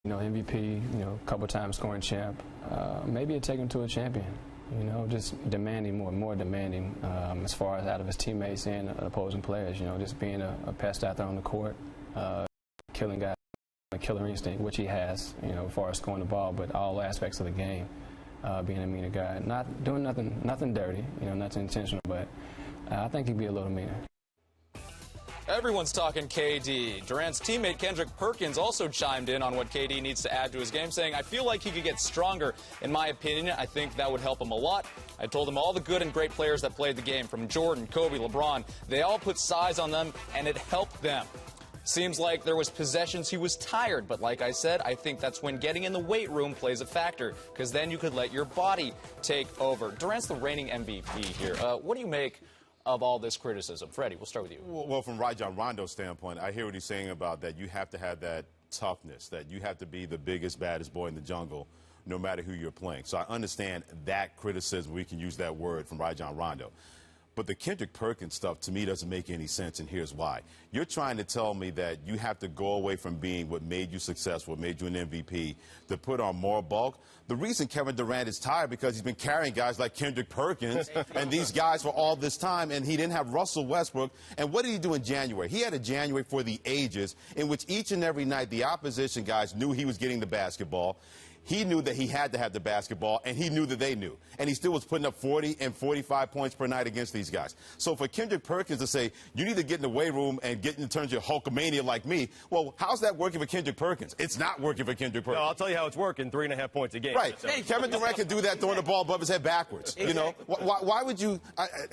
You know, MVP, you know, a couple times scoring champ. Maybe it'd take him to a champion. You know, just demanding more demanding as far as out of his teammates and opposing players. You know, just being a pest out there on the court, killing guys, a killer instinct, which he has. You know, as far as scoring the ball, but all aspects of the game, being a meaner guy, not doing nothing dirty. You know, nothing intentional, but I think he'd be a little meaner. Everyone's talking KD. Durant's teammate Kendrick Perkins also chimed in on what KD needs to add to his game, saying, I feel like he could get stronger. In my opinion, I think that would help him a lot. I told him all the good and great players that played the game, from Jordan, Kobe, LeBron, they all put size on them, and it helped them. Seems like there was possessions he was tired, but like I said, I think that's when getting in the weight room plays a factor, because then you could let your body take over. Durant's the reigning MVP here. What do you make of all this criticism? Freddie, we'll start with you. Well, from Rajon Rondo's standpoint, I hear what he's saying about that you have to have that toughness, that you have to be the biggest, baddest boy in the jungle, no matter who you're playing. So I understand that criticism. We can use that word from Rajon Rondo. But the Kendrick Perkins stuff, to me, doesn't make any sense, and here's why. You're trying to tell me that you have to go away from being what made you successful, what made you an MVP, to put on more bulk. The reason Kevin Durant is tired because he's been carrying guys like Kendrick Perkins and these guys for all this time, and he didn't have Russell Westbrook. And what did he do in January? He had a January for the ages in which each and every night the opposition guys knew he was getting the basketball. He knew that he had to have the basketball, and he knew that they knew. And he still was putting up 40 and 45 points per night against these guys. So for Kendrick Perkins to say, you need to get in the weight room and get in terms of Hulkamania like me, well, how's that working for Kendrick Perkins? It's not working for Kendrick Perkins. No, I'll tell you how it's working, 3.5 points a game. Right. Kevin Durant can do that throwing the ball above his head backwards. You know, why would you?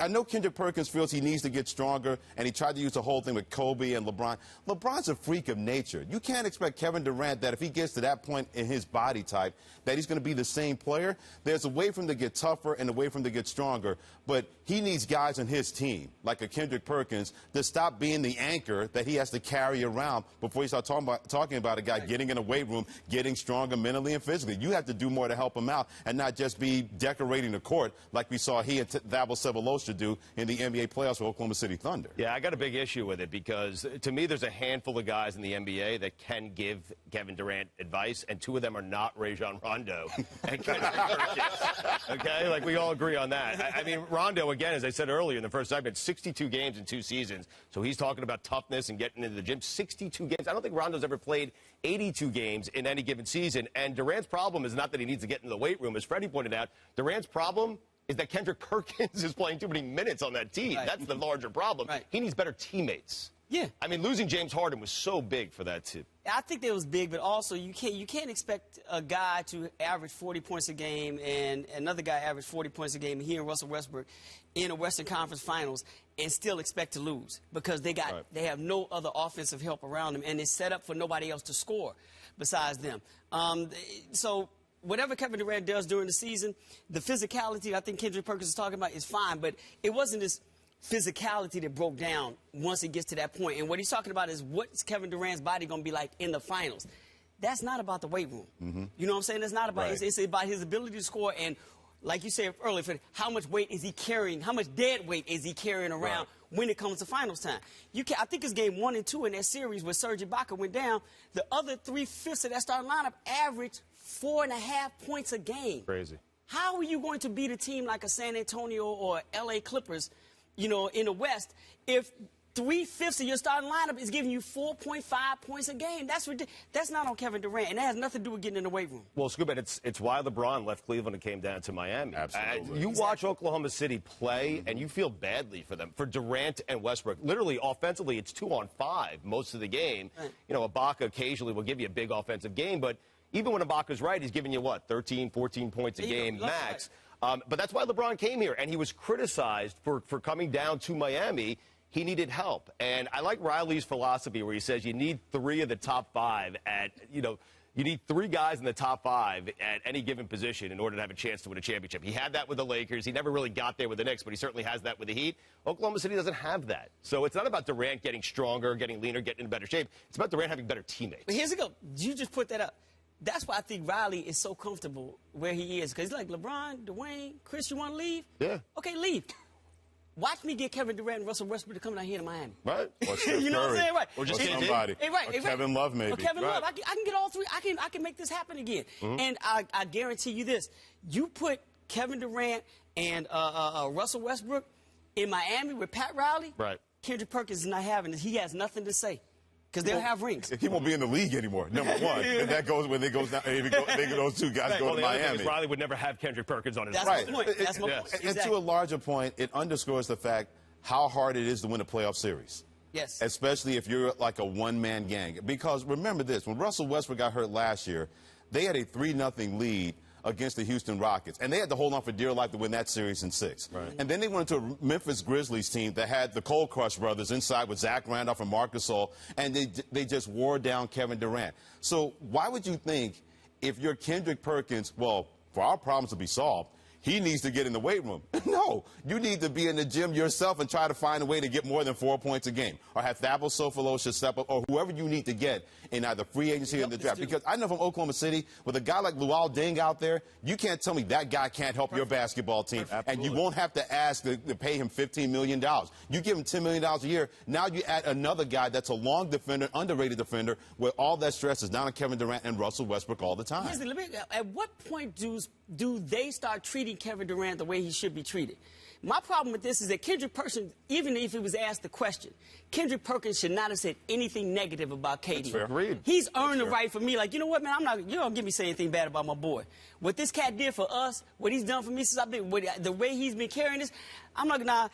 I know Kendrick Perkins feels he needs to get stronger, and he tried to use the whole thing with Kobe and LeBron. LeBron's a freak of nature. You can't expect Kevin Durant that if he gets to that point in his body type, that he's going to be the same player. There's a way for him to get tougher and a way for him to get stronger, but he needs guys on his team, like a Kendrick Perkins, to stop being the anchor that he has to carry around before he starts talking about a guy getting in a weight room, getting stronger mentally and physically. You have to do more to help him out and not just be decorating the court like we saw he and Thabo Sefolosha do in the NBA playoffs for Oklahoma City Thunder. Yeah, I got a big issue with it because, to me, there's a handful of guys in the NBA that can give Kevin Durant advice, and two of them are not Rajon Rondo and Kendrick Perkins. Okay? Like, we all agree on that. I mean, Rondo, again, as I said earlier in the first segment, 62 games in 2 seasons. So he's talking about toughness and getting into the gym. 62 games. I don't think Rondo's ever played 82 games in any given season. And Durant's problem is not that he needs to get in the weight room. As Freddie pointed out, Durant's problem is that Kendrick Perkins is playing too many minutes on that team. Right. That's the larger problem. Right. He needs better teammates. Yeah. I mean, losing James Harden was so big for that team. I think that was big, but also you can't expect a guy to average 40 points a game and another guy average 40 points a game, he and Russell Westbrook, in a Western Conference Finals and still expect to lose because they have no other offensive help around them, and it's set up for nobody else to score besides them. So whatever Kevin Durant does during the season, the physicality I think Kendrick Perkins is talking about is fine, but it wasn't this physicality that broke down once it gets to that point. And what he's talking about is what's Kevin Durant's body going to be like in the finals. That's not about the weight room. Mm-hmm. You know what I'm saying? That's not about it's about his ability to score. And like you said earlier, how much weight is he carrying? How much dead weight is he carrying around when it comes to finals time? I think it's game 1 and 2 in that series where Serge Ibaka went down. The other 3/5 of that starting lineup averaged 4.5 points a game. Crazy. How are you going to beat a team like a San Antonio or L.A. Clippers, you know, in the West, if 3/5 of your starting lineup is giving you 4.5 points a game? That's ridiculous. That's not on Kevin Durant, and that has nothing to do with getting in the weight room. Well, Scuba, it's why LeBron left Cleveland and came down to Miami. Absolutely. You watch Oklahoma City play, and you feel badly for them. For Durant and Westbrook, literally, offensively, it's 2-on-5 most of the game. Right. You know, Ibaka occasionally will give you a big offensive game, but even when Ibaka's right, he's giving you, what, 13, 14 points a game max. But that's why LeBron came here, and he was criticized for coming down to Miami. He needed help. And I like Riley's philosophy where he says you need 3 of the top 5 at, you know, you need 3 guys in the top 5 at any given position in order to have a chance to win a championship. He had that with the Lakers. He never really got there with the Knicks, but he certainly has that with the Heat. Oklahoma City doesn't have that. So it's not about Durant getting stronger, getting leaner, getting in better shape. It's about Durant having better teammates. But here's the go. You just put that up. That's why I think Riley is so comfortable where he is. Because he's like, LeBron, Dwayne, Chris, you want to leave? Yeah. Okay, leave. Watch me get Kevin Durant and Russell Westbrook to come down here to Miami. Right. Or Steph You know what I'm Curry. saying? Right. Or just Or KD. somebody. Right. Or Kevin Love, maybe. Or Kevin Right. Love. I can get all three. I can make this happen again. And I guarantee you this: you put Kevin Durant and Russell Westbrook in Miami with Pat Riley. Right. Kendrick Perkins is not having this. He has nothing to say because they'll have rings. He won't be in the league anymore. Number one, and that goes when they goes down. Those two guys go Well, to the other thing Miami. is Riley would never have Kendrick Perkins on his That's roster. my point. That's my point. And Exactly. to a larger point, it underscores the fact how hard it is to win a playoff series. Yes. Especially if you're like a one-man gang. Because remember this, when Russell Westbrook got hurt last year, they had a 3-0 lead against the Houston Rockets. And they had to hold on for dear life to win that series in 6. Right. And then they went into a Memphis Grizzlies team that had the Cold Crush brothers inside with Zach Randolph and Marc Gasol, and they just wore down Kevin Durant. So why would you think if you're Kendrick Perkins, well, for our problems to be solved, he needs to get in the weight room? No, you need to be in the gym yourself and try to find a way to get more than 4 points a game. Or have Thabo Sofolo should step up, or whoever you need to get in either free agency or in the draft. Because I know from Oklahoma City, with a guy like Luol Deng out there, you can't tell me that guy can't help your basketball team. And you won't have to ask to pay him $15 million. You give him $10 million a year. Now you add another guy that's a long defender, underrated defender, where all that stress is down on Kevin Durant and Russell Westbrook all the time. At what point do they start treating Kevin Durant the way he should be treated? My problem with this is that Kendrick Perkins, even if he was asked the question, Kendrick Perkins should not have said anything negative about KD. fair. Agreed. He's earned the right for me. Like, you know what, man, you don't get me say anything bad about my boy. What this cat did for us, what he's done for me since I've been, the way he's been carrying this, I'm not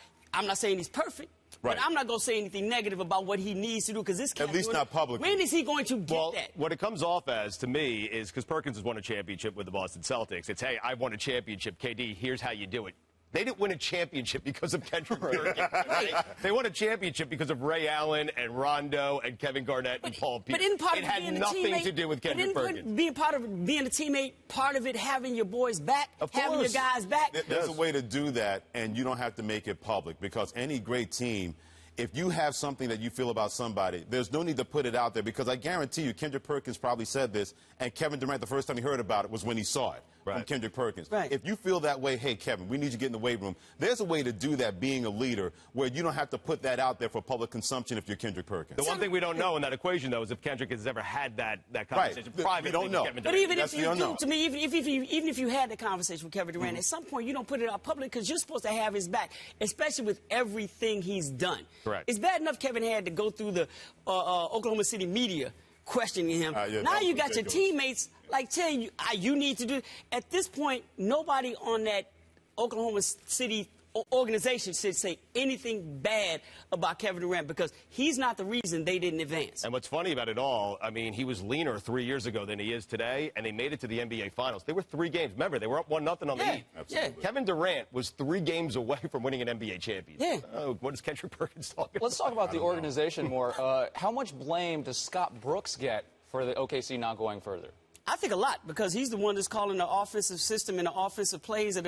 saying he's perfect. Right. But I'm not going to say anything negative about what he needs to do because this cat. At least not publicly. When is he going to get that? What it comes off as to me is because Perkins has won a championship with the Boston Celtics. It's, hey, I won a championship, KD. Here's how you do it. They didn't win a championship because of Kendrick Perkins. Right? They won a championship because of Ray Allen and Rondo and Kevin Garnett and Paul Pierce. But in part it of had being nothing a teammate, to do with Kendrick Perkins. Being part of being a teammate, part of it having your boys back, having your guys back. There's a way to do that, and you don't have to make it public, because any great team, if you have something that you feel about somebody, there's no need to put it out there, because I guarantee you Kendrick Perkins probably said this, and Kevin Durant, the first time he heard about it was when he saw it from Kendrick Perkins. Right. If you feel that way, hey, Kevin, we need you to get in the weight room, there's a way to do that being a leader where you don't have to put that out there for public consumption if you're Kendrick Perkins. The one thing we don't know in that equation, though, is if Kendrick has ever had that conversation privately. We don't know. With Kevin But Durant. even That's if the you do, unknown. to me, even if you had the conversation with Kevin Durant, at some point you don't put it out public because you're supposed to have his back, especially with everything he's done. Correct. It's bad enough Kevin had to go through the Oklahoma City media questioning him. Yeah, Now that you was got your ridiculous. teammates like telling you, you need to do. At this point, nobody on that Oklahoma City organization should say anything bad about Kevin Durant because he's not the reason they didn't advance. And what's funny about it all, I mean, he was leaner 3 years ago than he is today, and they made it to the NBA Finals. They were 3 games. Remember, they were up 1-0 on the Heat. Absolutely. Kevin Durant was 3 games away from winning an NBA championship. Yeah. Oh, what is Kendrick Perkins talking about? Let's talk about the organization more. How much blame does Scott Brooks get for the OKC not going further? I think a lot because he's the one that's calling the offensive system and the offensive plays that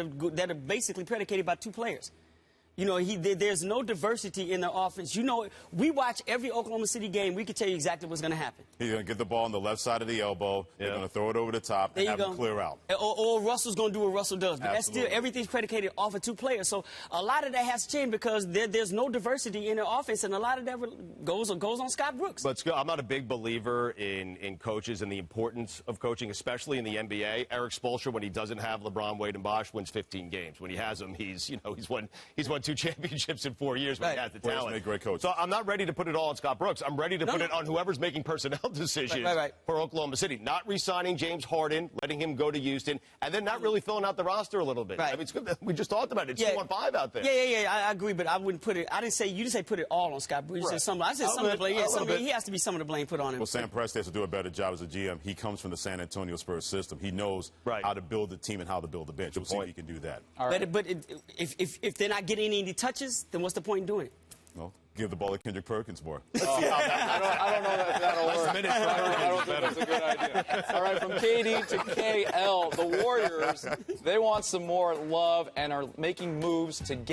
are basically predicated by 2 players. You know, there's no diversity in their offense. You know, we watch every Oklahoma City game. We can tell you exactly what's going to happen. He's going to get the ball on the left side of the elbow. They're going to throw it over the top and have him clear out. Or Russell's going to do what Russell does. But that's still, everything's predicated off of 2 players. So a lot of that has to change because there's no diversity in their offense, and a lot of that goes on Scott Brooks. Let's go. I'm not a big believer in coaches and the importance of coaching, especially in the NBA. Eric Spoelstra, when he doesn't have LeBron, Wade, and Bosh, wins 15 games. When he has them, he's won 2 championships in 4 years when he has the talent. Make great coaches. So I'm not ready to put it all on Scott Brooks. I'm ready to put it on whoever's making personnel decisions for Oklahoma City. Not re-signing James Harden, letting him go to Houston, and then not really filling out the roster a little bit. I mean, it's good. We just talked about it. It's 2-on-5 out there. I agree, but I wouldn't put it. You didn't say put it all on Scott Brooks. You said some. I said some of the blame. Yeah, he has to be some of the blame put on him. Well, Sam Presti has to do a better job as a GM. He comes from the San Antonio Spurs system. He knows how to build the team and how to build the bench. We'll see if he can do that. But if they're not getting any touches, then what's the point in doing it? Well, give the ball to Kendrick Perkins more. I don't know if that'll work. I don't think that's a good idea. All right, from KD to KL, the Warriors, they want some more love and are making moves to get